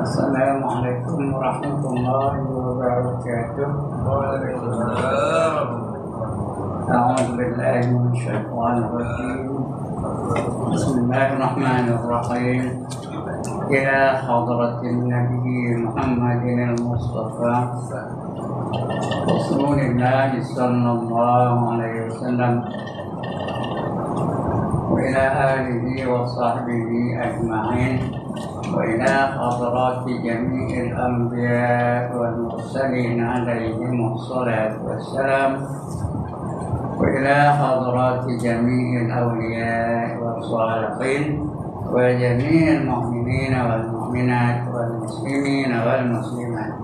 Assalamualaikum warahmatullahi wabarakatuh. Waalaikumsalam. A'udzu billahi minasyaitonir rajim. Bismillahirrahmanirrahim. Ya hadratin Nabi Muhammadin al-Mustafa Rasulullah sallallahu alaihi wasallam wa ila alihi wa sahbihi ajma'in. وإلى حضرات جميع الأنبياء والمرسلين عليهم الصلاة والسلام وإلى حضرات جميع الأولياء والصالحين وجميع المؤمنين والمؤمنات والمسلمين والمسلمات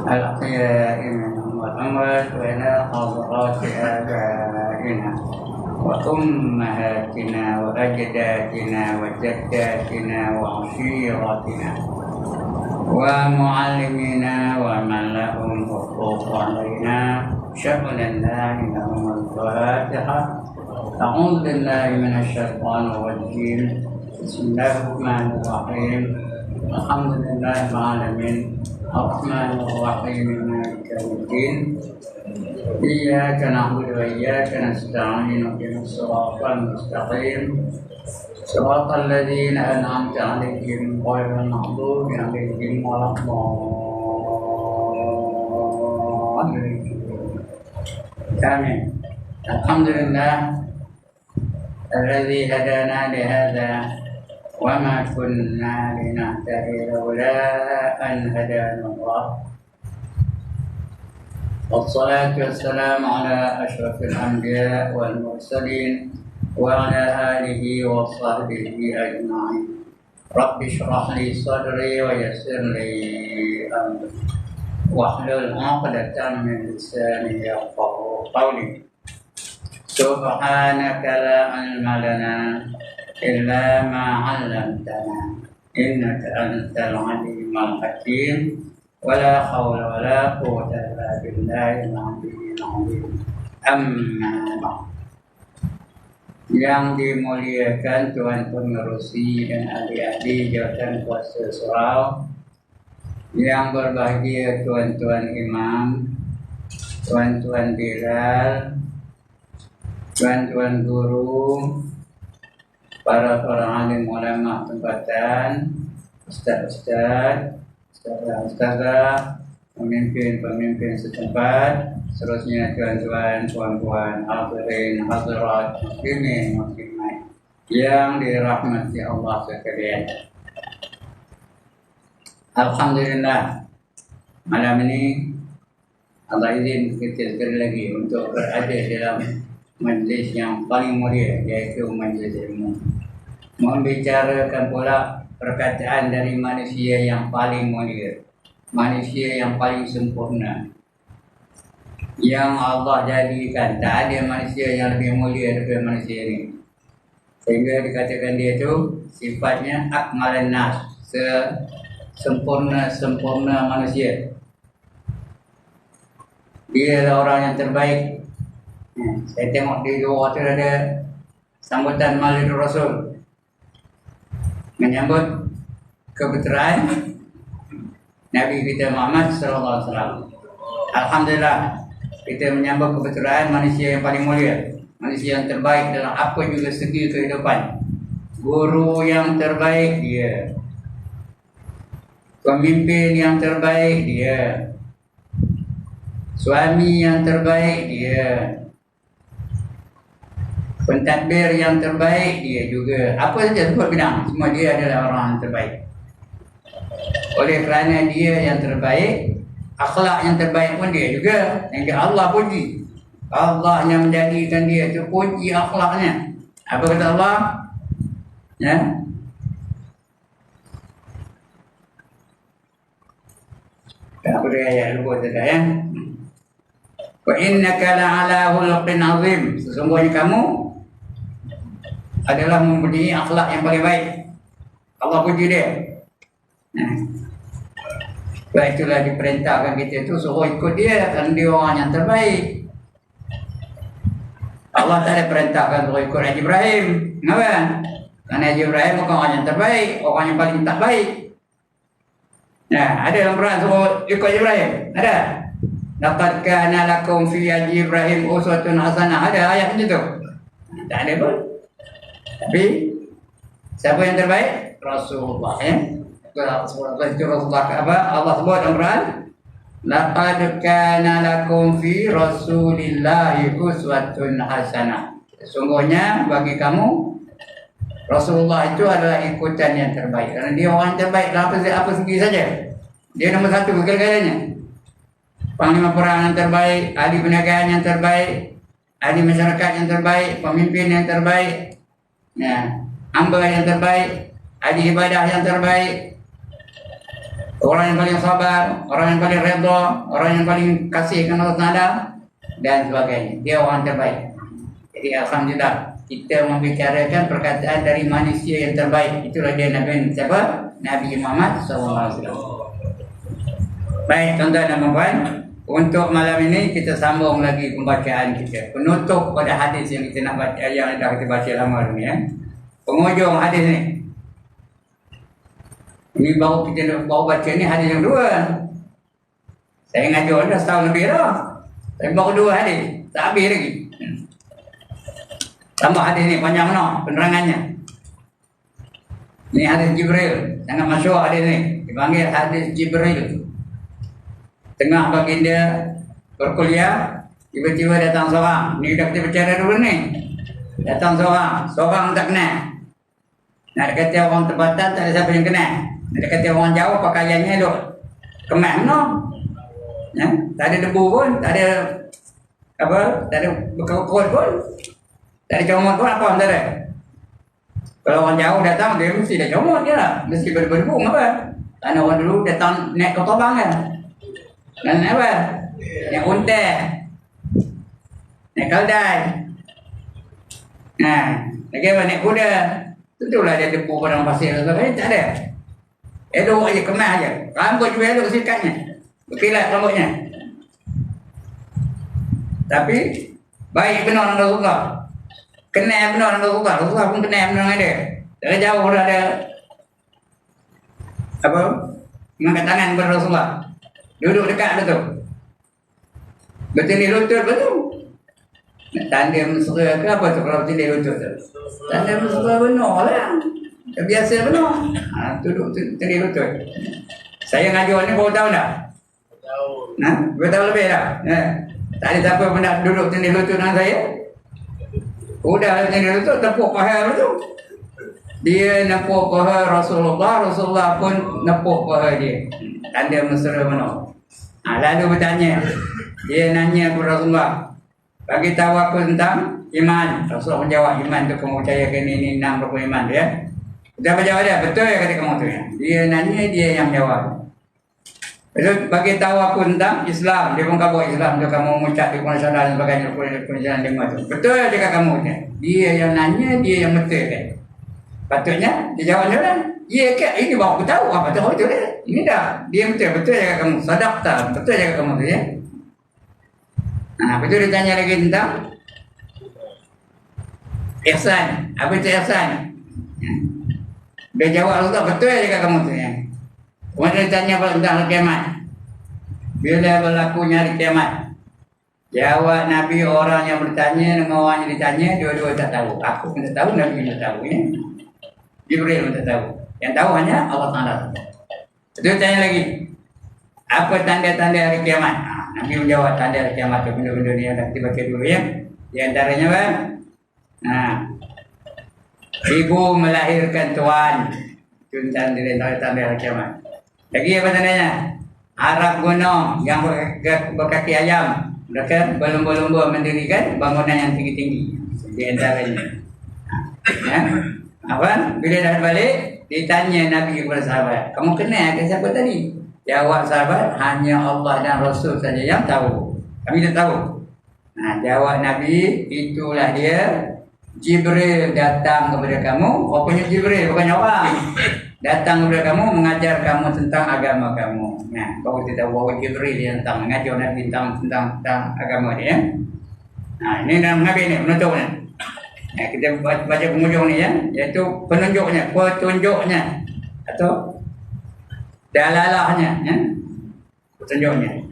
الأحياء منهم والأموات وإلى حضرات آبائنا وأمهاتنا وأجدادنا وجداتنا وعشيرتنا ومعلمينا ومن لهم حقوق علينا شغلا لهم الفاتحة. أعوذ بالله من الشيطان الرجيم. بسم الله الرحمن الرحيم. الحمد لله رب العالمين الرحمن الرحيم مالك يوم الدين. إياك نعبد وإياك نستعين اهدنا الصراط المستقيم صراط الذين أنعمت عليهم غير المغضوب عليهم ولا الضالين. آمين. الحمد لله الذي هدانا لهذا وما كنا لنهتدي لولا أن هدانا الله. والصلاة والسلام على أشرف الأنبياء والمرسلين وعلى آله وصحبه أجمعين. رب اشرح لي صدري ويسر لي أمري واحلل عقدة من لساني يفقهوا قولي. سبحانك لا علم لنا إلا ما علمتنا إنك أنت العليم الحكيم. ولا حول ولا قوة إلا بالله العلي العظيم. Amma ba'd. Yang dimuliakan Tuan Pengerusi dan adik-adik jawatan kuasa surau, yang berbahagia tuan-tuan imam, tuan-tuan bilal, tuan-tuan guru, para alim ulama tempatan, ustaz-ustaz, ustazah, pemimpin-pemimpin setempat, seterusnya tuan-tuan, puan-puan, hadirin, hadirat, muslimin, muslimat yang dirahmati Allah sekalian. Alhamdulillah, malam ini Allah izin kita sekali lagi untuk berada dalam majlis yang paling mulia, yaitu majlis ilmu. Membicarakan pula perkataan dari manusia yang paling mulia, manusia yang paling sempurna, yang Allah jadikan. Tak ada manusia yang lebih mulia daripada manusia ini, sehingga dikatakan dia itu sifatnya akmalan nas, sempurna manusia. Dia adalah orang yang terbaik. Saya tengok di luar tu ada sambutan Maulid Rasul menyambut kebetulan Nabi kita Muhammad sallallahu alaihi wasallam. Alhamdulillah, kita menyambut kebetulan manusia yang paling mulia, manusia yang terbaik dalam apa juga segi kehidupan. Guru yang terbaik dia, pemimpin yang terbaik dia, suami yang terbaik dia, pentadbir yang terbaik dia juga. Apa saja sebut bidang, semua dia adalah orang yang terbaik. Oleh kerana dia yang terbaik, akhlak yang terbaik pun dia juga. Yang Allah puji, Allah yang menjadikan dia itu puji akhlaknya. Apa kata Allah? Ya, aku dah ayat lupa tadi ya. Wa innaka la'ala khuluqin azim. Sesungguhnya kamu adalah mempunyai akhlak yang paling baik. Allah puji dia. Sebab itulah diperintahkan kita itu suruh ikut dia, kerana dia orang yang terbaik. Allah tak ada perintahkan suruh ikut Haji Ibrahim. Kenapa? Kerana Haji Ibrahim bukan orang yang terbaik, orang yang paling tak baik. Nah, ada dalam Quran suruh ikut Ibrahim. Ada. Laqad kana lakum fi Ibrahim uswatun hasanah. Ada ayat macam tu? Tak ada pun. Tapi siapa yang terbaik? Rasulullah, ya. Rasulullah apa? Allah sebut dalam Quran, laqad kana lakum fi Rasulillahi uswatun hasanah. Sesungguhnya bagi kamu Rasulullah itu adalah ikutan yang terbaik. Kerana dia orang terbaik dalam apa segi saja. Dia nombor satu segala-galanya. Panglima perang yang terbaik, ahli perniagaan yang terbaik, ahli masyarakat yang terbaik, pemimpin yang terbaik, ya, hamba yang terbaik, ahli ibadah yang terbaik, orang yang paling sabar, orang yang paling redha, orang yang paling kasih kepada Allah Taala dan sebagainya. Dia orang terbaik. Jadi alhamdulillah kita membicarakan perkataan dari manusia yang terbaik. Itulah dia Nabi siapa? Nabi Muhammad SAW. Baik tuan-tuan dan puan, untuk malam ini kita sambung lagi pembacaan kita. Penutup pada hadis yang kita nak baca, yang dah kita baca lama ni, ya. Penghujung hadis ni. Ini baru kita baca ni hadis yang dua. Saya ngajar dah setahun lebih dah. Tapi baru dua hadis, tak habis lagi. Tambah hadis ni panjang mana penerangannya. Ini hadis Jibril, sangat masyhur hadis ni. Dipanggil hadis Jibril. Tengah baginda berkuliah, tiba-tiba datang seorang. Ni dah kita bicara dulu ni. Datang seorang tak kenal. Nak kata orang tempatan, tak ada siapa yang kenal. Nak kata orang jauh, pakaiannya duk kemas no. Ya, tak ada debu pun, tak ada apa, tak ada berkerut pun. Tak ada comot pun, apa tak ada. Kalau orang jauh datang, dia mesti dah comot je lah. Mesti berdebu apa. Kerana orang dulu datang naik kapal terbang kan. Dan apa? Naik unta, naik keldai. Nah, lagi apa? Naik kuda. Tentulah dia debu padang pasir. Tapi tak ada. Elok aja, kemas aja. Rambut juga elok sikatnya. Berkilat rambutnya. Tapi baik benar dengan Rasulullah. Kenal benar dengan Rasulullah. Rasulullah pun kenal benar dengan dia. Dari jauh dah ada apa? Mengangkat tangan kepada Rasulullah. Duduk dekat betul. Bertindih lutut betul. Tanda mesra ke apa tu kalau bertindih lutut tu? Tanda mesra benar lah. Biasa benar. Duduk bertindih lutut. Saya ngajar ni baru tahun dah. Berapa tahun lebih dah. Tak ada siapa pun nak duduk bertindih lutut dengan saya. Udah bertindih lutut, tepuk paha betul. Dia nepuk paha Rasulullah, Rasulullah pun nepuk paha dia. Tanda mesra benar. Lalu bertanya, dia nanya kepada Rasulullah, bagi tahu aku tentang iman. Rasulullah menjawab, iman tu kamu percayakan ini 6 rukun iman ya. Kita jawab dia, betul ya kata kamu tu ya. Dia nanya, dia yang jawab. Lalu bagi tahu aku tentang Islam. Dia pun kabur Islam tu kamu mengucap di kuasa dan sebagainya rukun Islam 5 tu. Betul ya cakap kamu tu. Dia yang nanya, dia yang betul kan. Patutnya dia jawab dia kan. Ya kan, ini baru aku tahu apa tahu itu dia. Ini dah, dia betul cakap kamu. Sadaqta, betul cakap kamu tu ya. Betul dia tanya lagi tentang ihsan. Apa itu ihsan? Dia jawab Allah, betul cakap kamu tu ya. Kemudian dia tanya tentang hari kiamat. Bila berlakunya hari kiamat? Jawab Nabi, orang yang bertanya dengan orang yang ditanya, dua-dua tak tahu. Aku pun tak tahu, Nabi pun tak tahu ya. Jibril pun tak tahu. Yang tahu hanya Allah Ta'ala. Itu tanya lagi, apa tanda-tanda hari kiamat? Nabi menjawab tanda hari kiamat itu benda-benda ni yang dah kita baca dulu ya. Di antaranya kan, ibu melahirkan tuan. Itu tanda hari kiamat. Lagi apa tandanya? Arab gunung yang berkaki ayam. Mereka berlumba-lumba mendirikan bangunan yang tinggi-tinggi. Di antaranya. Ya. Apa? Bila dah balik, ditanya Nabi kepada sahabat, kamu kenal ke siapa tadi? Jawab sahabat, hanya Allah dan Rasul saja yang tahu. Kami tak tahu. Jawab Nabi, itulah dia. Jibril datang kepada kamu. Rupanya Jibril, bukannya orang. Datang kepada kamu, mengajar kamu tentang agama kamu. Baru kita tahu bahawa Jibril yang datang mengajar Nabi tentang agama dia. Ini dalam Nabi ni, penutupnya. Kita baca penghujung ni ya, iaitu petunjuknya atau dalalahnya, ya? Petunjuknya.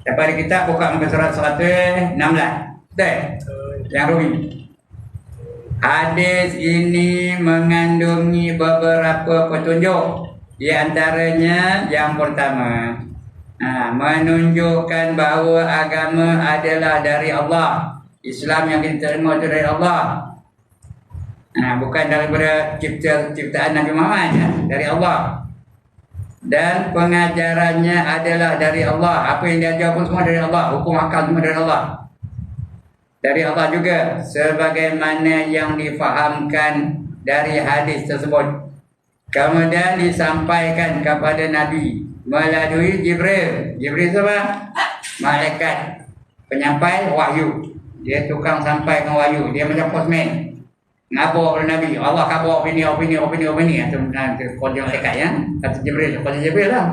Daripada kita buka muka surat 116. Betul? Yang Rumi. Hadis ini mengandungi beberapa petunjuk. Di antaranya yang pertama, menunjukkan bahawa agama adalah dari Allah. Islam yang kita terima itu dari Allah. Bukan daripada ciptaan Nabi Muhammad, ya? Dari Allah. Dan pengajarannya adalah dari Allah. Apa yang diajar pun semua dari Allah. Hukum akal semua dari Allah. Dari Allah juga, sebagaimana yang difahamkan dari hadis tersebut. Kemudian disampaikan kepada Nabi melalui Jibril. Jibril siapa? Malaikat penyampai wahyu. Dia tukang sampaikan wahyu. Dia macam postman. Ngabur oleh Nabi, Allah kabur opini. Itu konsep dekat, ya. Kata Jibril lah.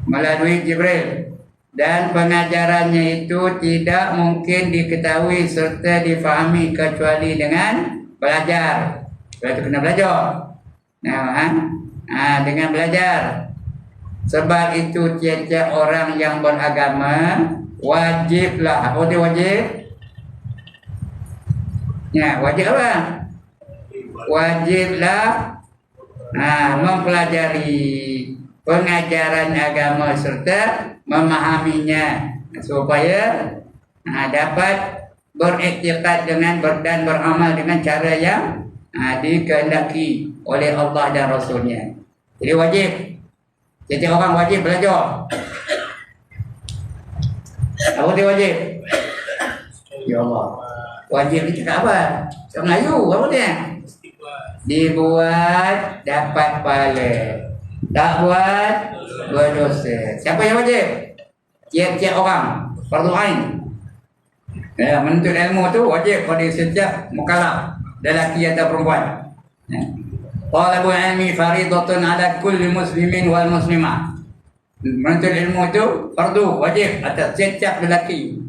Melalui Jibril. Dan pengajarannya itu tidak mungkin diketahui serta difahami kecuali dengan belajar. Itu kena belajar. Dengan belajar. Sebab itu tiap-tiap orang yang beragama wajiblah. Apa dia wajib? Ya, wajib apa? Wajiblah mempelajari pengajaran agama serta memahaminya supaya dapat beriktikad dengan dan beramal dengan cara yang dikehendaki oleh Allah dan Rasulnya. Jadi wajib. Jadi orang wajib belajar. Apa dia wajib? Ya Allah. Wajib ni cakap apa? Cakap Melayu, apa dia? Dibuat dapat pahala, tak buat berdosa. Siapa yang wajib? Tiap-tiap orang. Fardu ain. Menuntut ilmu tu wajib pada setiap mukallaf, lelaki atau perempuan. Talabul ilmi faridatun ala kulli muslimin wal muslimah. Menuntut ilmu tu fardu, wajib atas setiap lelaki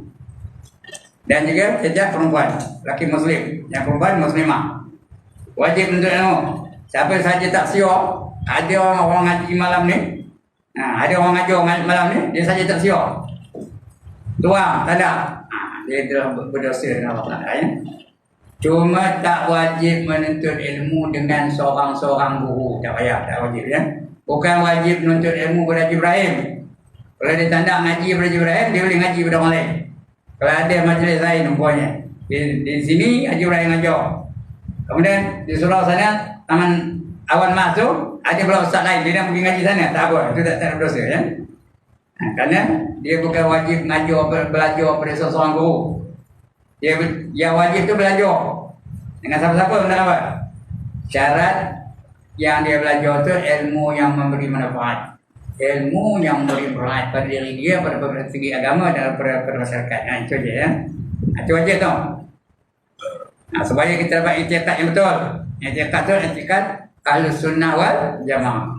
dan juga setiap perempuan, lelaki muslim, yang perempuan muslimah. Wajib menuntut ilmu. Siapa saja tak siap, ada orang ngaji malam ni, ada orang ngajar malam ni, dia saja tak siap, tuang, tak ada, dia telah berdosa dengan Allah Ta'ala, ya? Cuma tak wajib menuntut ilmu dengan seorang-seorang guru. Tak payah, tak wajib, ya. Bukan wajib menuntut ilmu pada Haji Ibrahim. Kalau dia tanda ngaji pada Haji Ibrahim, dia boleh ngaji pada orang lain. Kalau ada majlis lain umpamanya, di sini Haji Ibrahim ngajar, kemudian di surau sana Taman Awan Mas tu ada pula ustaz lain, dia nak pergi ngaji sana, tak apa, itu tak ada dosa, ya. Kerana dia bukan wajib belajar pada seorang guru. Yang wajib tu belajar dengan siapa-siapa, benar apa? Syarat yang dia belajar tu ilmu yang memberi manfaat, ilmu yang memberi manfaat pada diri dia, pada segi agama dan pada masyarakat. Itu je, ya. Itu wajib tu. Supaya kita dapat i'tiqad yang betul. I'tiqad tu i'tiqad Ahlus Sunnah wal Jamaah.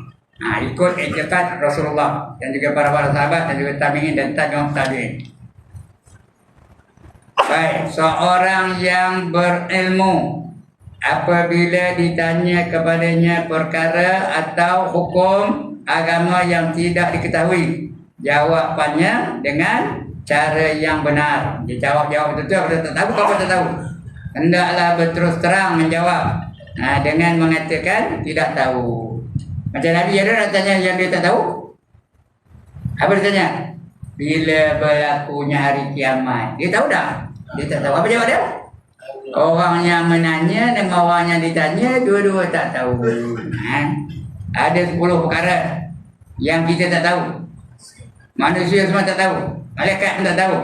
Ikut i'tiqad Rasulullah dan juga para sahabat dan juga tabi'in dan tabi'in. Baik, seorang yang berilmu apabila ditanya kepadanya perkara atau hukum agama yang tidak diketahui, jawabannya dengan cara yang benar. Dia jawab betul-betul, kalau tak tahu, kalau tak tahu, hendaklah berterus terang menjawab dengan mengatakan tidak tahu. Macam Nabi ada nak tanya yang dia tak tahu. Apa dia tanya? Bila berlakunya hari kiamat. Dia tahu dah? Dia tak tahu. Apa jawab dia? Orang yang menanya dan orang yang ditanya dua-dua tak tahu. Ada 10 perkara yang kita tak tahu. Manusia semua tak tahu. Malaikat pun tak tahu.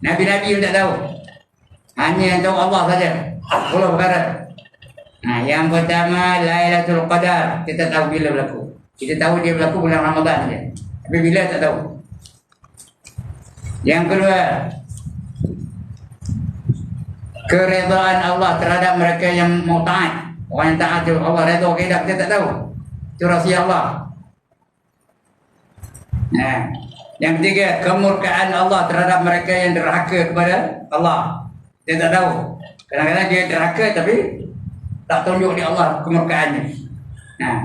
Nabi-nabi pun tak tahu. Hanya yang tahu Allah saja. 10 perkara. Yang pertama Lailatul Qadar. Kita tahu bila berlaku. Kita tahu dia berlaku bulan Ramadan saja. Tapi bila tak tahu. Yang kedua, keredaan Allah terhadap mereka yang mau taat. Orang yang taat itu Allah redha ke tidak, kita tak tahu. Itu rahsia Allah. Yang ketiga, kemurkaan Allah terhadap mereka yang derhaka kepada Allah. Kita tak tahu. Kadang-kadang dia derhaka tapi tak tunjuk di Allah kemurkaannya.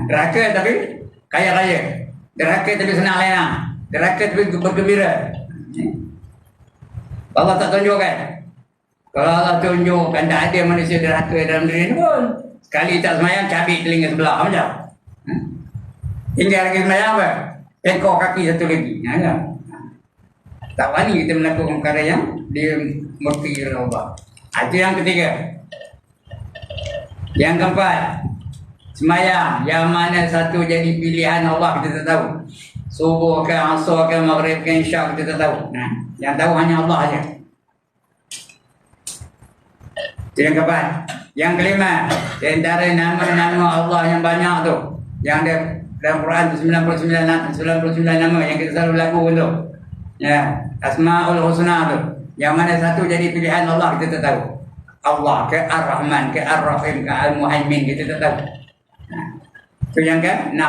Derhaka tapi kaya-kaya. Derhaka tapi senang layan. Derhaka tapi bergembira. Allah tak tunjukkan. Kalau Allah tunjukkan tak ada manusia derhaka dalam diri ni pun. Sekali tak semayang, cabik telinga sebelah macam. Hingga lagi semayang apa? Ekor kaki satu lagi. Tak wani kita melakukan perkara yang dia murti kepada Allah. Itu yang ketiga. Yang keempat, semayang yang mana satu jadi pilihan Allah kita tak tahu. Subuh ke, asar ke, maghrib ke, isyak kita tak tahu. Yang tahu hanya Allah saja. Itu yang keempat. Yang kelima, di antara nama-nama Allah yang banyak tu, yang ada dalam Quran tu 99 nama yang kita selalu lagu tu. Ya, Asmaul Husna tu. Yang mana satu jadi pilihan Allah kita tak tahu. Allah ke Ar-Rahman ke Ar-Rahim ke Al-Muhaimin kita tak tahu. Itu yang ke-6.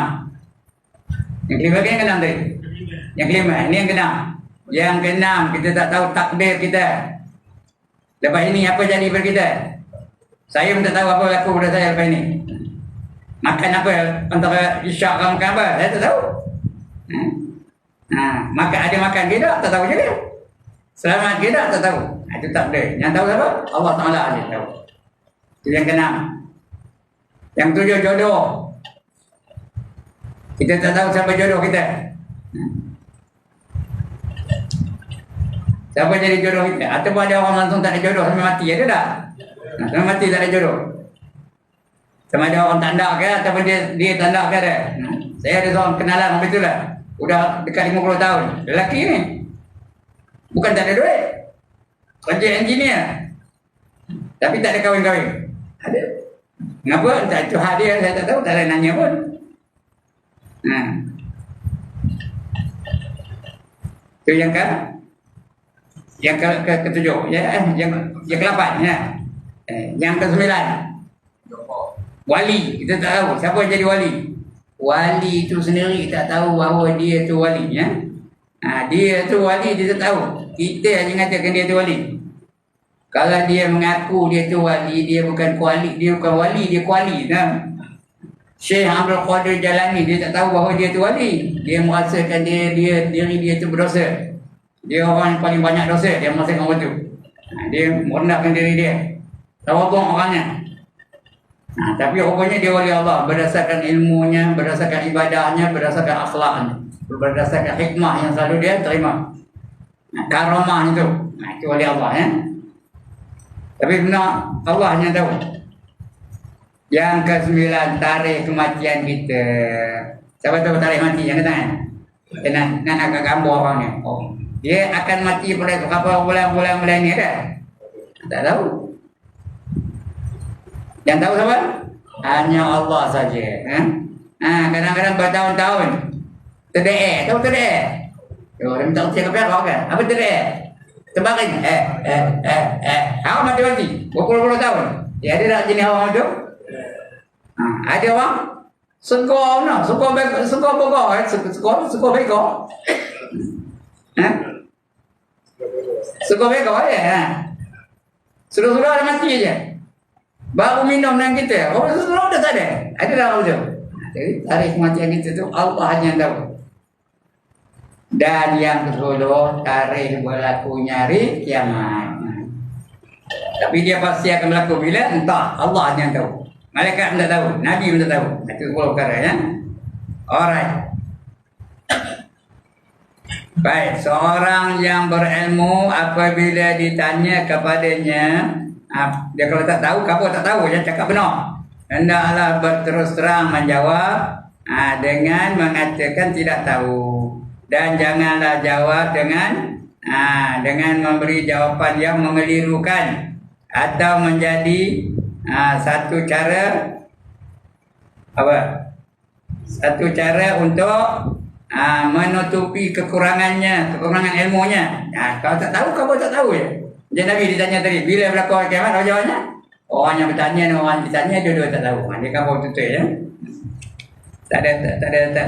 Yang kelima ke yang ke-6 tadi? Yang kelima, ini yang ke-6. Yang ke-6 kita tak tahu takdir kita. Lepas ini apa jadi pada kita? Saya pun tak tahu apa laku pada saya lepas ini. Makan apa antara isyak ke makan apa? Saya tak tahu. Makan ada makan ke tak tahu juga. Selamat ke tak tahu. Itu takdir. Yang tahu apa? Allah Ta'ala aja tahu. Itu yang ke-6. Yang 7 jodoh. Kita tak tahu siapa jodoh kita. Siapa jadi jodoh kita? Ataupun ada orang langsung tak ada jodoh sampai mati, ada tak? Sampai mati tak ada jodoh. Sama ada orang tanda ke ataupun dia tanda ke ada. Saya ada seorang kenalan betul lah. Udah dekat 50 tahun. Lelaki ni. Bukan tak ada duit. Kerja engineer. Tapi tak ada kahwin-kahwin. Ada. Kenapa? Tak itu hadiah saya tak tahu. Tak ada nanya pun. Itu yang ketujuh, yang ke-8, ya. Yang ke-9, wali. Kita tak tahu siapa yang jadi wali. Wali itu sendiri tak tahu bahawa dia tu wali, ya. Dia tu wali, dia tak tahu. Kita hanya mengatakan dia tu wali. Kalau dia mengaku dia tu wali, dia bukan kuali, dia bukan wali, dia kuali. Syekh Abdul Qadir Jalani, dia tak tahu bahawa dia tu wali. Dia merasakan diri dia tu berdosa. Dia orang yang paling banyak dosa, dia merasakan waktu. Dia merendahkan diri dia. Tawaduk orangnya. Tapi rupanya dia wali Allah berdasarkan ilmunya, berdasarkan ibadahnya, berdasarkan akhlaknya, berdasarkan hikmah yang selalu dia terima. Karamah itu. Itu wali Allah, ya. Tapi benar Allah hanya tahu. Yang ke-9, tarikh kematian kita. Siapa tahu tarikh mati yang kata? Nak agak gambar orang ni. Dia akan mati pada berapa bulan-bulan ni ada? Tak tahu. Yang tahu siapa? Hanya Allah saja. Kadang-kadang bertahun-tahun terdeek. Tahu terdeek? Dia minta usia ke belakang kan? Apa terdeek? Terbaring. Awak mati-mati. Berpuluh-puluh tahun. Dia ada tak jenis orang tu? Ada orang sekor no, sekor bego, sekor bego. Sekor bego ya. Sudah-sudah ada mati aja. Baru minum dengan kita. Orang sudah tak ada. Ada tak orang tu? Jadi tarikh kematian kita tu Allah hanya tahu. Dan yang ke-10, tarikh berlakunya hari kiamat. Tapi dia pasti akan berlaku bila? Entah, Allah hanya tahu. Malaikat pun tak tahu, Nabi pun tak tahu. Itu 10 perkara, ya. Alright. Baik, seorang yang berilmu apabila ditanya kepadanya, dia kalau tak tahu, kamu tak tahu, jangan cakap benar. Hendaklah berterus terang menjawab dengan mengatakan tidak tahu. Dan janganlah jawab dengan memberi jawapan yang mengelirukan atau menjadi satu cara untuk menutupi kekurangan ilmunya. Kalau tak tahu, kamu tak tahu ya. Jadi Nabi ditanya tadi, bila berlaku hari kiamat, apa jawabnya? Orang yang bertanya dan orang ditanya, dua-dua tak tahu. Dia kamu tutup ya. Tak ada. Tak ada.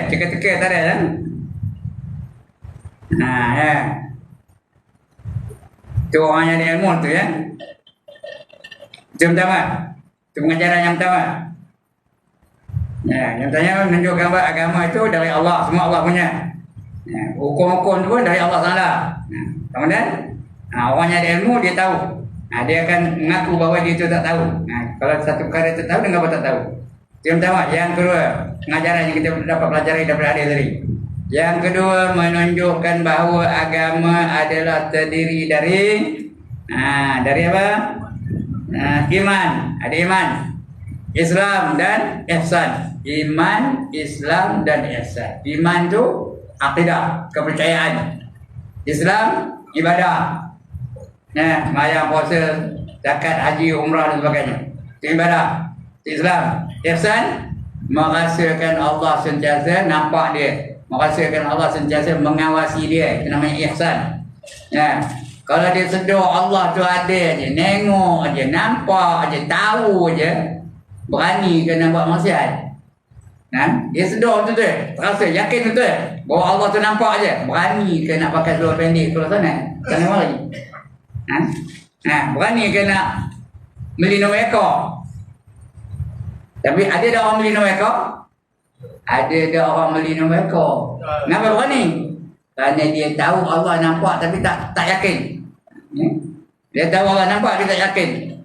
Teka-teka tak ada kan? Ya. Itu orang yang ada ilmu tu ya. Itu pertama. Itu pengajaran yang pertama. Ya, yang tanya menunjukkan bahawa agama itu dari Allah, semua Allah punya. Ya, hukum-hukum itu pun dari Allah Taala. Nah, kemudian orang yang ada ilmu dia tahu. Dia akan mengaku bahawa dia itu tak tahu. Kalau satu perkara itu tahu, dia apa tak tahu. Yang pertama, yang kedua, pengajaran yang kita dapat pelajari daripada hadis tadi. Yang kedua, menunjukkan bahawa agama adalah terdiri dari apa? Iman, ada iman, Islam dan ihsan. Iman, Islam dan ihsan. Iman tu akidah, kepercayaan. Islam ibadah. Sembahyang, puasa, zakat, haji, umrah dan sebagainya. Itu ibadah. Itu Islam. Ihsan merasakan Allah sentiasa nampak dia. Merasakan Allah sentiasa mengawasi dia. Itu namanya ihsan. Kalau dia sedar Allah tu ada je, nengok je, nampak je, tahu je, berani ke nak buat maksiat. Dia sedar tu, terasa yakin tu bahawa Allah tu nampak je, berani ke nak pakai seluar pendek keluar sana, sana mari. Berani ke nak beli nombor ekor. Tapi ada dah orang beli nombor ekor? Ada dah orang beli nombor ekor. Kenapa berani? Kerana dia tahu Allah nampak tapi tak yakin. Dia tahu Allah nampak dia tak yakin.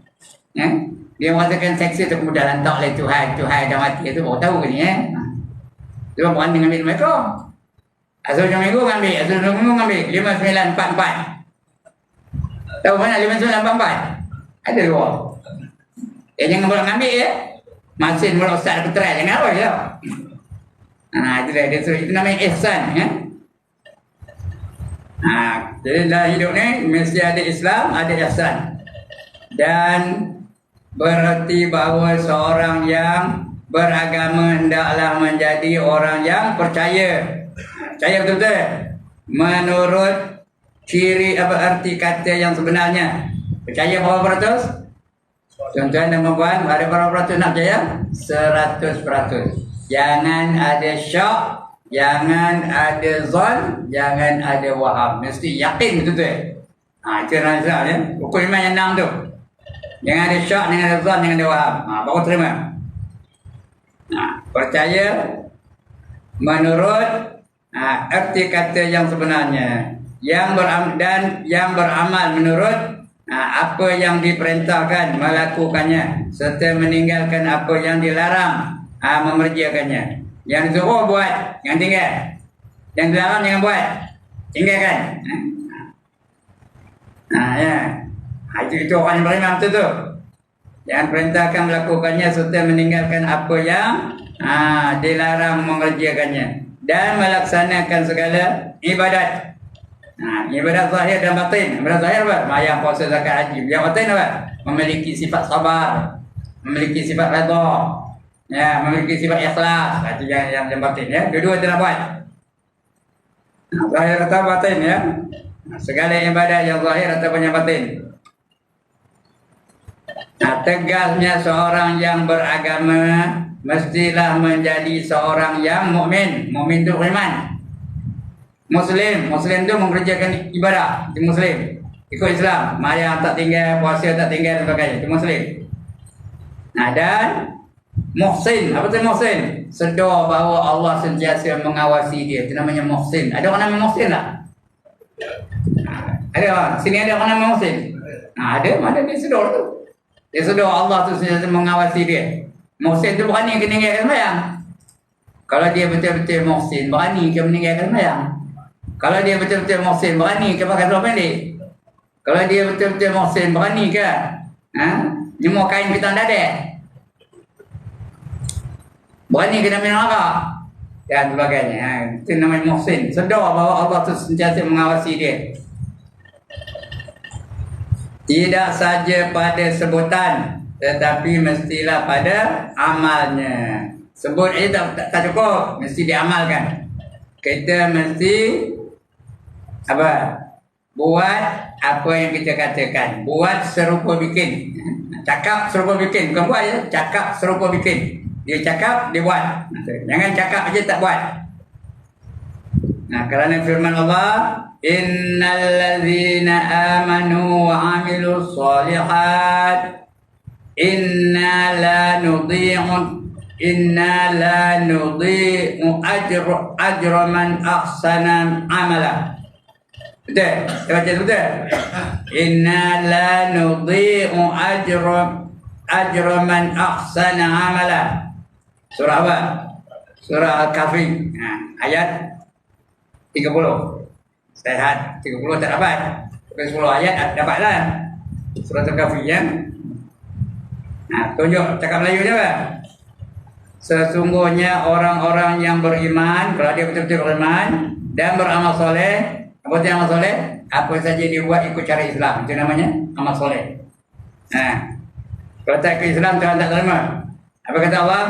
Dia merasakan seksi tu kemudian lantak oleh Tuhan dah mati tu baru tahu ke ni. Dia berani ambil mereka. Asal hujung minggu ngambil 5944. Tahu mana 5944? Ada dua. Jangan boleh ambil ya. Masin mula ustaz berterai jangan apa je. Itu dia suruh, itu namanya ihsan ya. Jadi dalam hidup ni mesti ada Islam, ada ihsan. Dan berarti bahawa seorang yang beragama hendaklah menjadi orang yang percaya. Percaya betul-betul menurut ciri arti kata yang sebenarnya. Percaya berapa peratus? Tuan-tuan dan puan, ada berapa peratus nak percaya? 100%. Jangan ada syak, jangan ada zon, jangan ada waham. Mesti yakin betul-betul. Itu nasihat ya. Rukun iman yang 6 tu. Jangan ada syak, jangan ada zon, jangan ada waham. Baru terima. Percaya menurut arti kata yang sebenarnya. Yang beramal menurut apa yang diperintahkan, melakukannya, serta meninggalkan apa yang dilarang, memerjakannya. Yang disuruh buat, yang tinggal. Yang dilarang jangan buat, tinggalkan. Itu orang yang beriman betul tu. Yang perintahkan melakukannya serta meninggalkan apa yang dilarang mengerjakannya, dan melaksanakan segala ibadat. Ibadat zahir dan batin. Ibadat zahir apa? Sembahyang, puasa, zakat, haji. Yang batin apa? Memiliki sifat sabar, memiliki sifat redha, memiliki sifat ikhlas. Itu yang batin ya. Dua-dua kita nak buat. Zahir atau batin ya. Segala ibadat yang zahir ataupun yang batin. Tegasnya seorang yang beragama mestilah menjadi seorang yang mukmin. Mukmin itu beriman. Muslim tu mengerjakan ibadah, itu Muslim. Ikut Islam, sembahyang tak tinggal, puasa tak tinggal dan sebagainya, itu Muslim. Dan muhsin, apa tu muhsin? Sedar bahawa Allah sentiasa mengawasi dia, itu namanya muhsin. Ada orang nama muhsin tak? Ada orang? Sini ada orang nama muhsin? Ada, mana dia sedar tu? Dia sedar Allah tu sentiasa mengawasi dia. Muhsin tu berani ke meninggalkan sembahyang. Kalau dia betul-betul muhsin, berani ke meninggalkan sembahyang. Kalau dia betul-betul muhsin, berani ke pakai seluar pendek. Kalau dia betul-betul muhsin, berani ke nyemur kain pitan dadek. Berani ke nak minum arak dan sebagainya. Itu namanya muhsin. Sedar bahawa Allah tu sentiasa mengawasi dia. Tidak saja pada sebutan, tetapi mestilah pada amalnya. Sebut aja tak cukup, mesti diamalkan. Kita mesti buat apa yang kita katakan. Buat serupa bikin. Cakap serupa bikin. Bukan buat je, cakap serupa bikin. Dia cakap, dia buat. Jangan cakap aja tak buat. Kerana firman Allah, innal ladzina amanu wa amilus solihat inna la nudhi'u inna la nudhi'u ajra man ahsana amala. Betul? Kita baca betul? Inna la nudhi'u ajra man ahsana amala. Surah apa? Surah Al-Kahfi. Ayat 30. Sehat 30 tak dapat. 10 ayat dapatlah. Surah Al-Kahfi ya. Tunjuk cakap Melayu je apa? Sesungguhnya orang-orang yang beriman, kalau dia betul-betul beriman dan beramal soleh, apa itu amal soleh? Apa saja dia buat ikut cara Islam, itu namanya amal soleh. Kalau tak ikut Islam, Tuhan tak terima. Apa kata Allah?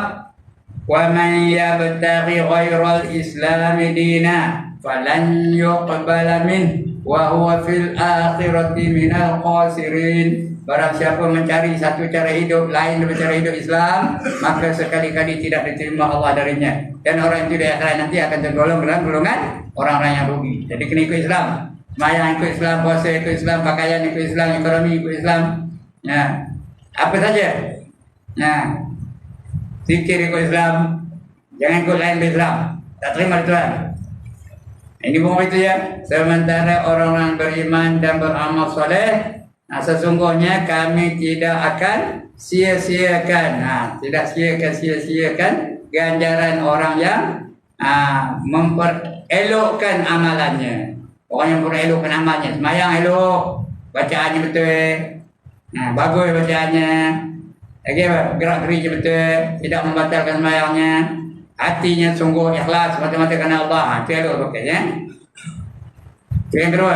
Wa man yabtaghi ghairal Islam dina falan yuqbala min wa huwa fil akhirati minal khasirin. Barang siapa mencari satu cara hidup lain daripada cara hidup Islam, maka sekali-kali tidak diterima Allah darinya. Dan orang itu di akhirat nanti akan tergolong dalam golongan orang-orang yang rugi. Jadi kena ikut Islam. Sembahyang ikut Islam, puasa ikut Islam, pakaian ikut Islam, ekonomi ikut Islam. Ya. Apa saja. Ya. Zikir ikut Islam. Jangan ikut lain dari Islam. Tak terima Tuhan. Ini bukan itu ya. Sementara orang-orang beriman dan beramal soleh, sesungguhnya kami tidak akan sia-siakan, tidak sia-siakan ganjaran orang yang memperelokkan amalannya. Orang yang memperelokkan amalnya, sembahyang elok, bacaannya betul, bagus bacaannya, lagi gerak-gerik betul, tidak membatalkan sembahyangnya, hatinya sungguh ikhlas mata-mata kerana Allah, itu elok pakainya. Itu yang kedua.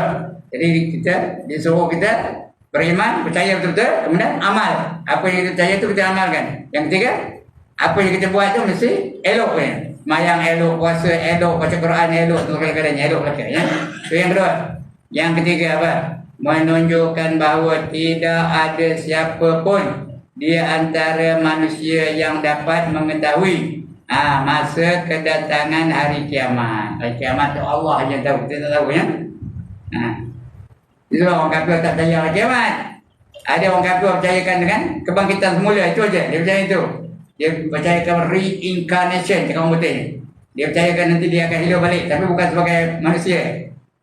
Jadi kita disuruh kita beriman, percaya betul-betul, kemudian amal. Apa yang kita percaya itu kita amalkan. Yang ketiga, apa yang kita buat itu mesti elok ya. Sembahyang elok, puasa elok, baca Quran elok, segala-galanya elok belaka ya. Itu yang kedua. Yang ketiga apa? Menunjukkan bahawa tidak ada siapa pun di antara manusia yang dapat mengetahui masa kedatangan hari kiamat. Hari kiamat itu Allah yang tahu, kita tak tahu ya. Itu orang kafir tak percaya hari kiamat. Ada orang kafir percayakan dengan kebangkitan semula, itu aja dia percaya itu. Dia percayakan reincarnation, cakap orang putih. Dia percayakan nanti dia akan hidup balik, tapi bukan sebagai manusia.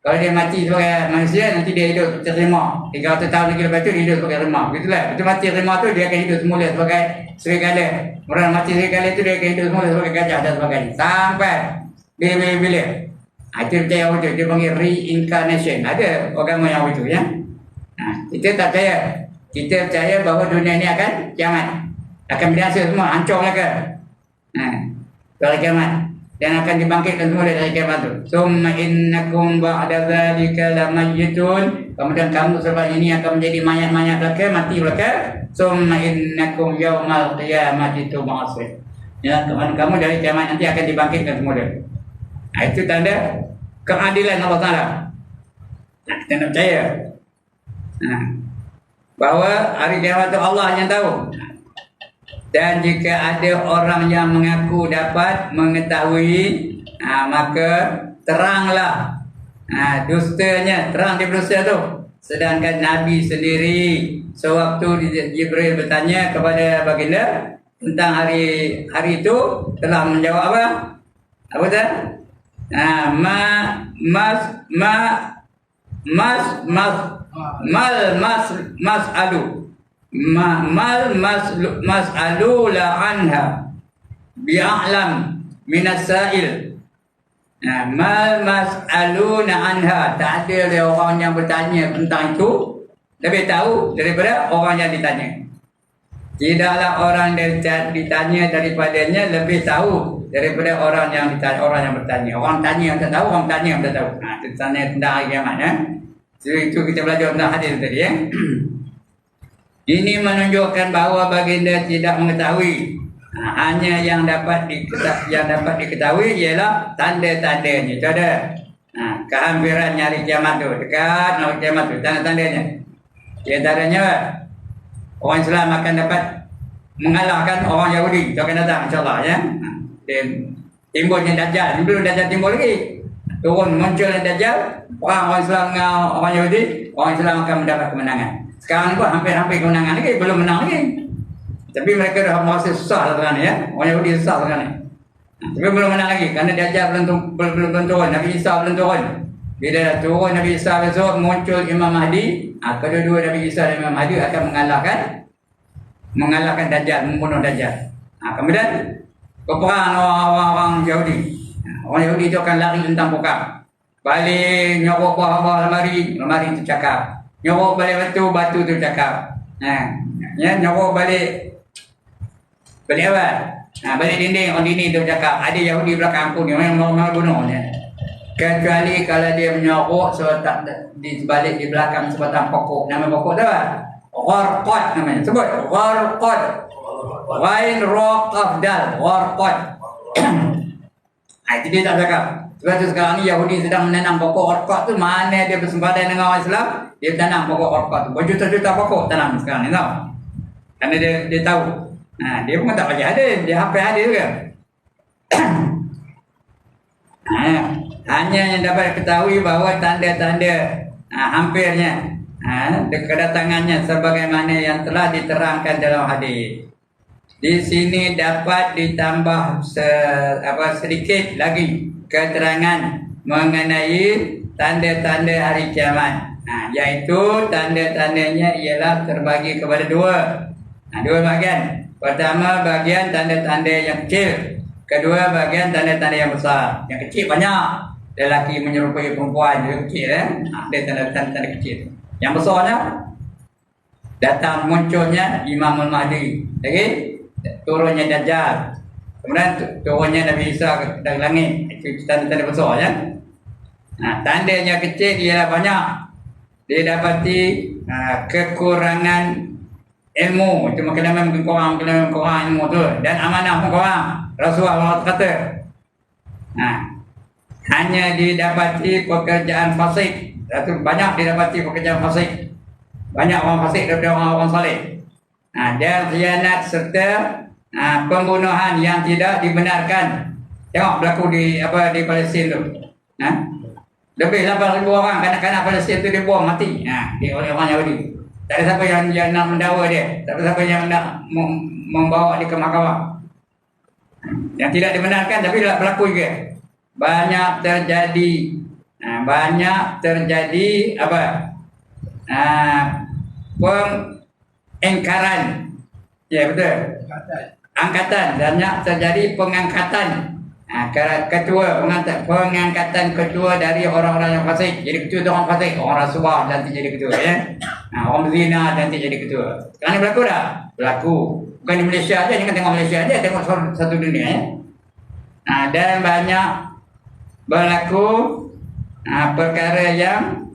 Kalau dia mati sebagai manusia, nanti dia hidup terima. 300 tahun lagi lepas itu dia hidup sebagai rimau. Begitulah. Betul mati rimau tu dia akan hidup semula sebagai serigala. Orang mati serigala itu dia akan hidup semula sebagai gajah dan sebagainya. Sampai bila-bila. Itu percaya orang itu, dia panggil reincarnation. Ada agama yang itu ya. Kita tak percaya. Kita percaya bahawa dunia ini akan kiamat, akan binasa semua, hancur mereka. Hari kiamat, dan akan dibangkitkan semua dari kiamat itu. Summa innakum ba'da dzalika lamayyitun. Kemudian kamu selepas ini akan menjadi mayat-mayat belaka, mati belaka. Summa innakum yaumal qiyamati tub'atsun. Ya, kemudian kamu dari kiamat nanti akan dibangkitkan semula. Itu tanda keadilan Allah Ta'ala. Kita nak percaya bahawa hari kiamat itu Allah yang tahu. Dan jika ada orang yang mengaku dapat mengetahui, maka teranglah dustanya, terang dia berdusta tu. Sedangkan Nabi sendiri sewaktu Jibril bertanya kepada baginda tentang hari itu, telah menjawab apa? Apa tu? Mas'alu la anha bi'a'lam minas sa'il. Mal mas'aluna anha, tak ada orang yang bertanya tentang itu lebih tahu daripada orang yang ditanya. Tidaklah orang yang ditanya daripadanya lebih tahu daripada orang yang ditanya, orang yang bertanya. Orang tanya yang tak tahu, orang tanya yang tak tahu. Kita tanya tentang hari kiamat ya. Itu kita belajar tentang hadis tadi ya. Ini menunjukkan bahawa baginda tidak mengetahui. Hanya yang dapat diketahui ialah tanda-tandanya. Itu ada. Kehampiran hari kiamat tu, dekat hari kiamat tu, tanda-tandanya. Di antaranya orang Islam akan dapat mengalahkan orang Yahudi. Itu akan datang insya-Allah ya. Timbulnya Dajjal, belum Dajjal timbul lagi. Turun munculnya Dajjal, orang Islam dengan orang Yahudi, orang Islam akan mendapat kemenangan. Sekarang pun hampir-hampir kemenangan lagi, belum menang lagi. Tapi mereka dah masih susah sekarang ni ya. Orang Yahudi susah sekarang ni. Tapi belum menang lagi kerana Dajjal belum turun. Nabi Isa belum turun. Bila dah turun Nabi Isa besok muncul Imam Mahdi. Kedua-dua Nabi Isa dan Imam Mahdi akan mengalahkan Dajjal, membunuh Dajjal. Kemudian peperangan orang-orang Yahudi. Orang Yahudi itu akan lari tentang bokap. Balik nyorok bawah lemari tu cakap. Nyorok balik batu tu cakap. Nyorok balik apa? Balik dinding, orang dinding tu cakap. Ada Yahudi belakang aku ni, orang mau bunuh ni. Kecuali kalau dia menyorok di balik di belakang sebatang pokok. Nama pokok tu apa? Gharqad namanya. Sebut Gharqad. Ghain Rock of Dal. Gharqad. Itu dia tak cakap. Sebab tu sekarang ni Yahudi sedang menanam pokok Gharqad tu. Mana dia bersempadan dengan orang Islam, dia tanam pokok Gharqad tu. Berjuta-juta pokok tanam sekarang ni tau. Kerana dia tahu. Dia pun tak baca hadis, dia hafal hadis juga. Hanya yang dapat ketahui bahawa tanda-tanda hampirnya kedatangannya sebagaimana yang telah diterangkan dalam hadis. Di sini dapat ditambah sedikit lagi keterangan mengenai tanda-tanda hari kiamat. Iaitu tanda-tandanya ialah terbagi kepada dua bahagian. Pertama, bahagian tanda-tanda yang kecil. Kedua, bahagian tanda-tanda yang besar. Yang kecil banyak. Lelaki menyerupai perempuan juga kecil. Ada tanda-tanda kecil. Yang besarnya, datang munculnya Imam Al-Mahdi. Lagi, turunnya Dajjal. Kemudian turunnya Nabi Isa dari langit. Itu tanda-tanda besar ya. Tandanya kecil ialah banyak. Dia dapati kekurangan ilmu. Itu maknanya kurang ilmu tu. Dan amanah pun kurang. Rasulullah kata. Hanya didapati pekerjaan fasik. Banyak didapati pekerjaan fasik. Banyak orang fasik daripada orang saleh. Dan khianat serta pembunuhan yang tidak dibenarkan. Tengok berlaku di Palestin tu. Lebih 8,000 orang kanak-kanak Palestin tu dibuang mati. Oleh orang Yahudi. Tak ada siapa yang nak mendakwa dia. Tak ada siapa yang nak membawa dia ke mahkamah. Yang tidak dibenarkan tapi berlaku juga. Banyak terjadi pengingkaran. Ya betul. Angkatan. Banyak terjadi pengangkatan. Pengangkatan ketua dari orang-orang yang fasik. Jadi ketua itu orang fasik. Orang rasuah nanti jadi ketua ya. Orang berzina nanti jadi ketua. Sekarang ni berlaku dah? Berlaku. Bukan di Malaysia aja, jangan tengok Malaysia aja, tengok satu dunia ya. Dan banyak berlaku perkara yang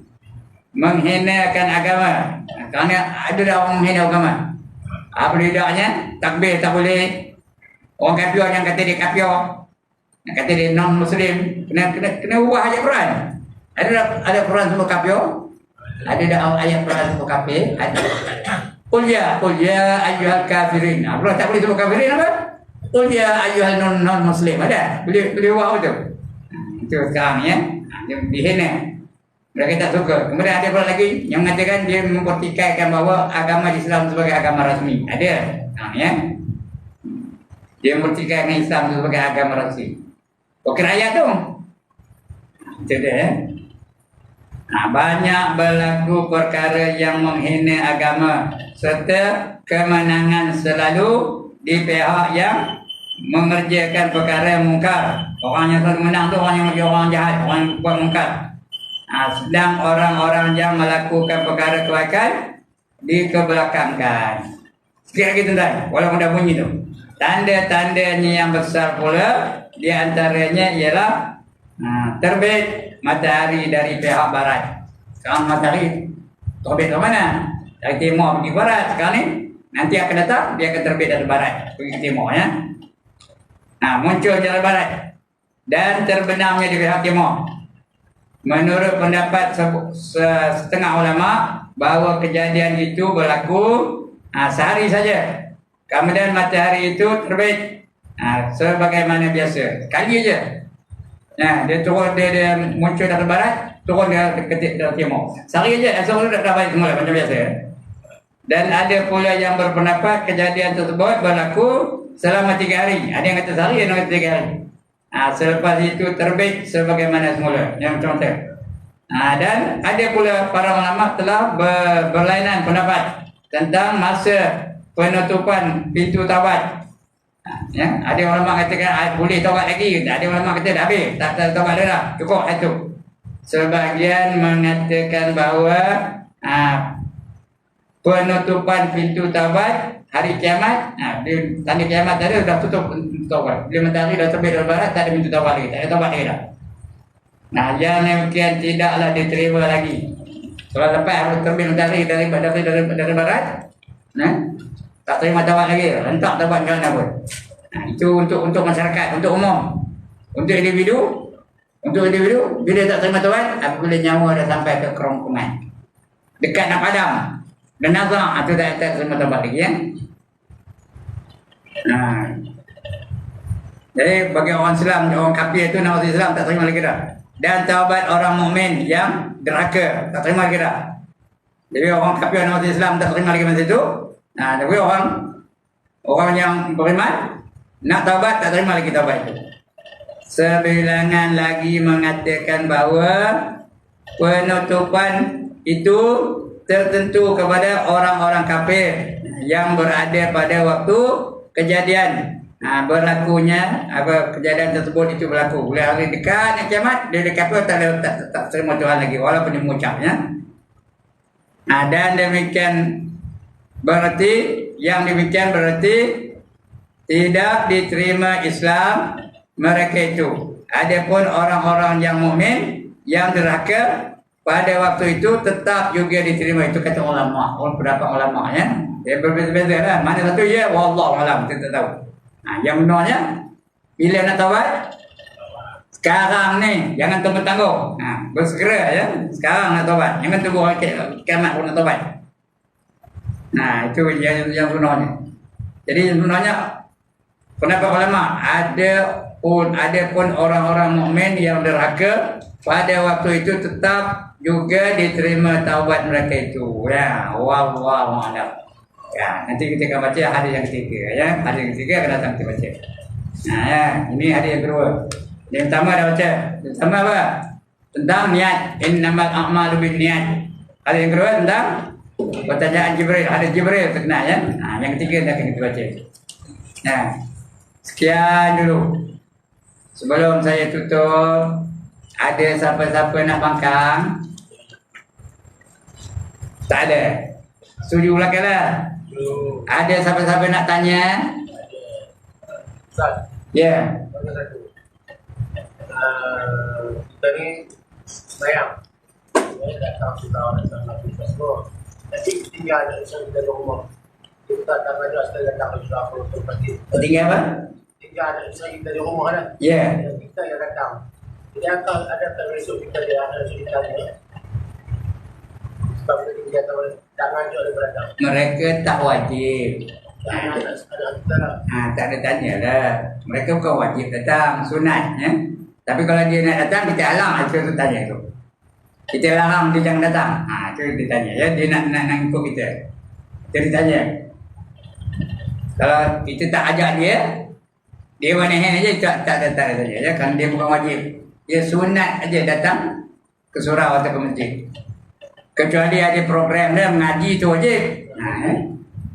menghinakan agama. Kerana ada orang menghina agama. Apa bedanya? Takbir tak boleh. Orang kafir yang kata dia kafir, yang kata dia non muslim, kena ubah ayat Quran. Ada Quran semua kafir? Ada ayat Quran semua kafir? Ada. Qul ya ayyuhal kafirin. Allah tak boleh sebut kafirin apa? Qul ya ayyuhal non muslim. Ada? Boleh ubah tu. Itu sekarang ya. Dia dihina. Mereka tak suka. Kemudian ada pula lagi yang mengatakan dia mempertikaikan bahawa agama Islam sebagai agama rasmi. Ada. Ya. Dia mempertikaikan Islam sebagai agama rasmi. Okey ayat tu. Itu dia ya. Banyak berlaku perkara yang menghina agama serta kemenangan selalu di pihak yang mengerjakan perkara yang mungkar. Orang yang selalu menang tu orang jahat, orang yang buat mungkar. Sedang orang-orang yang melakukan perkara kebaikan dikebelakangkan. Sikit lagi tuan-tuan, walaupun dah bunyi tu. Tanda-tandanya yang besar pula di antaranya ialah terbit matahari dari pihak barat. Sekarang matahari terbit ke mana? Dari timur pergi barat. Sekarang ni nanti akan datang dia akan terbit dari barat pergi ke timur ya. Muncul dari barat dan terbenamnya di pihak timur. Menurut pendapat setengah ulama bahawa kejadian itu berlaku sehari saja. Kemudian matahari itu terbit sebagaimana biasa. Sekali aja. Dia turun, dia muncul dari barat, turun dia ketik dari timur. Sehari aja, esok dah balik semula macam biasa. Dan ada pula yang berpendapat kejadian tersebut berlaku selama 3 hari. Ada yang kata sehari, ada yang kata 3 hari. Selepas itu terbit sebagaimana semula. Yang contoh. Dan ada pula para ulama telah berlainan pendapat tentang masa penutupan pintu taubat. Ya, ada ulama katakan boleh taubat lagi. Ada ulama kata dah habis, tak taubat dah. Cukup itu. Sebahagian mengatakan bahawa penutupan pintu taubat hari kiamat, tanda kiamat tadi dah tutup pintu taubat. Bila matahari dah terbit dari barat, tak ada pintu taubat lagi, tak ada taubat lagi dah. Yang demikian tidaklah diterima lagi. Kalau lepas harus terbit matahari dari barat, tak terima taubat lagi, hentak taubat ke mana pun. Itu untuk masyarakat, untuk umum. Untuk individu, bila tak terima taubat, apabila nyawa dah sampai ke kerongkongan, dekat nak padam, dan nazar itu tak terima taubat lagi, ya. Jadi bagi orang Islam, orang kafir itu nama Islam tak terima lagi dah. Dan taubat orang mukmin yang derhaka tak terima lagi dah. Jadi orang kafir nama Islam tak terima lagi masa itu. Tapi orang yang beriman nak taubat tak terima lagi taubat itu. Sebilangan lagi mengatakan bahawa penutupan itu tertentu kepada orang-orang kafir yang berada pada waktu kejadian berlakunya kejadian tersebut itu berlaku. Bila hari dekat nak kiamat, dia dekat pun tak terima Tuhan lagi walaupun dia mengucapnya. Dan demikian berarti tidak diterima Islam mereka itu. Adapun orang-orang yang mukmin yang derhaka pada waktu itu tetap juga diterima. Itu kata ulama, pendapat ulama, ya. Dia berbeza-beza lah. Mana satu ya, wallahu alam, kita tak tahu. Yang benarnya bila nak taubat sekarang ni, jangan tunggu-tunggu. Bersegera, ya. Sekarang nak taubat, jangan tunggu kiamat pun nak taubat. Itu yang sebenarnya. Jadi sebenarnya pendapat ulama, ada pun orang-orang mukmin yang derhaka pada waktu itu tetap juga diterima taubat mereka itu. Ya, wallahu a'lam. Ya, nanti kita akan baca hadis yang ketiga, ya. Hadis yang ketiga akan datang kita baca. Ya, ini hadis yang kedua. Yang pertama dah baca. Yang pertama apa? Tentang niat. Innamal a'malu binniyat. Hadis yang kedua tentang pertanyaan Jibril. Hadis Jibril terkenal, ya. Yang ketiga dah akan kita baca. Sekian dulu. Sebelum saya tutup, ada siapa-siapa nak bangkang? Tak ada. Setuju belakanglah. Ada siapa-siapa nak tanya? Ustaz. Ya. Tanya satu. Kita ni semayang. Saya datang sudah datang lagi semua. Tapi tinggal ada kita di rumah. Kita tak ada saya datang sudah untuk masjid. Tinggal apa? Tinggal ada kita di rumah kan? Ya. Kita yang datang. Jadi akan ada termasuk kita di anak kita ni. Sebab kita tak ngajak dia datang. Mereka tak wajib. Tak ada tanya lah. Mereka bukan wajib datang, sunat, ya. Tapi kalau dia nak datang, kita halang, itu tanya tu. Kita larang dia jangan datang. Itu dia tanya, ya. Dia nak ikut kita. Kita ditanya. Kalau kita tak ajak dia manehan aja, tak datang saja, ya. Kan dia bukan wajib. Dia sunat aja datang ke surau atau ke masjid. Kecuali ada program dia mengaji tu wajib.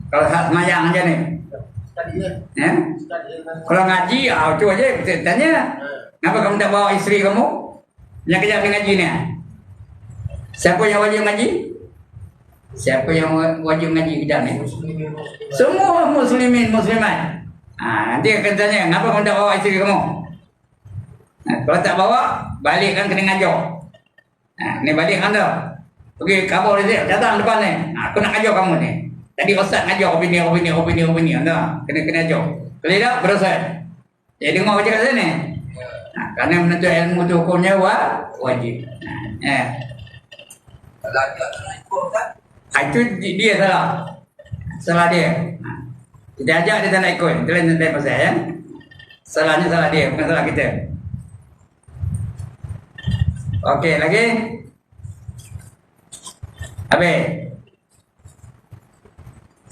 Kalau hak semayang aja ni. Ya? Kalau ngaji, tu wajib. Kita tanya, kenapa kamu tak bawa isteri kamu yang kerja ngaji ni? Siapa yang wajib ngaji? Siapa yang wajib ngaji kerja ni? Semua muslimin, muslimat. Nanti akan tanya, kenapa kamu tak bawa isteri kamu? Kalau tak bawa, balikkan kena ngajar. Ni balikkan tu. Pergi kabur dia, datang depan ni. Aku nak ngajar kamu ni. Tadi ustaz ngajar opini. Kena ajar. Kalau tak, berdosa. Jadi dengar baca kat sini. Kerana menuntut ilmu tu hukumnya wajib. Itu dia salah. Salah dia. Kita ajak dia tak nak ikut. Itu lain pasal, ya. Salahnya salah dia, bukan salah kita. Okey, lagi? Habis?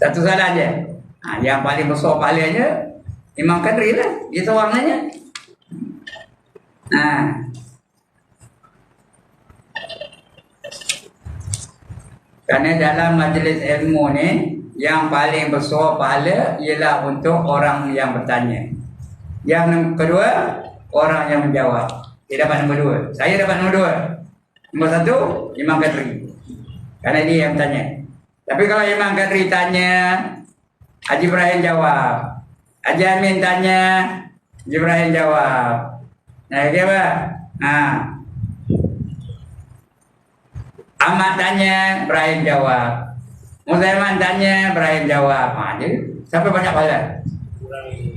Satu salah aja. Yang paling besar pahalanya Imam Qadri lah. Dia seorang aja. Karena dalam majlis ilmu ni yang paling besar pahala ialah untuk orang yang bertanya. Yang kedua, orang yang menjawab. Dia dapat nombor 2. Saya dapat nombor 2. Nombor 1, Imam Qadri. Karena dia yang bertanya. Tapi kalau Imam Qadri tanya, Haji Ibrahim jawab. Haji Amin tanya, Haji Ibrahim jawab. Nah, dia apa? Ahmad tanya, Ibrahim jawab. Muzaiman tanya, Ibrahim jawab. Jadi siapa banyak pahala?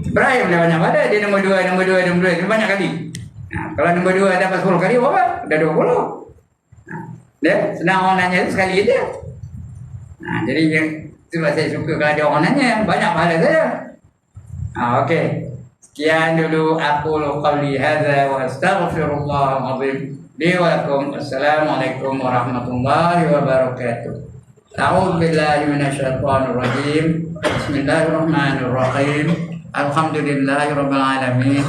Ibrahim dia banyak pahala. Dia nombor 2. Dia banyak kali. Kalau nombor 2 dapat 10 kali, berapa? Dah 20. Dia senang orang nanya itu sekali je. Jadi sebab saya suka kalau ada orang nanya, banyak pahala saya. Okey. Sekian dulu aku qawli hadza wa astaghfirullah azim. Assalamualaikum warahmatullahi wabarakatuh. A'udzu billahi minasyaitonir rajim. Bismillahirrahmanirrahim. Alhamdulillahirabbil alamin.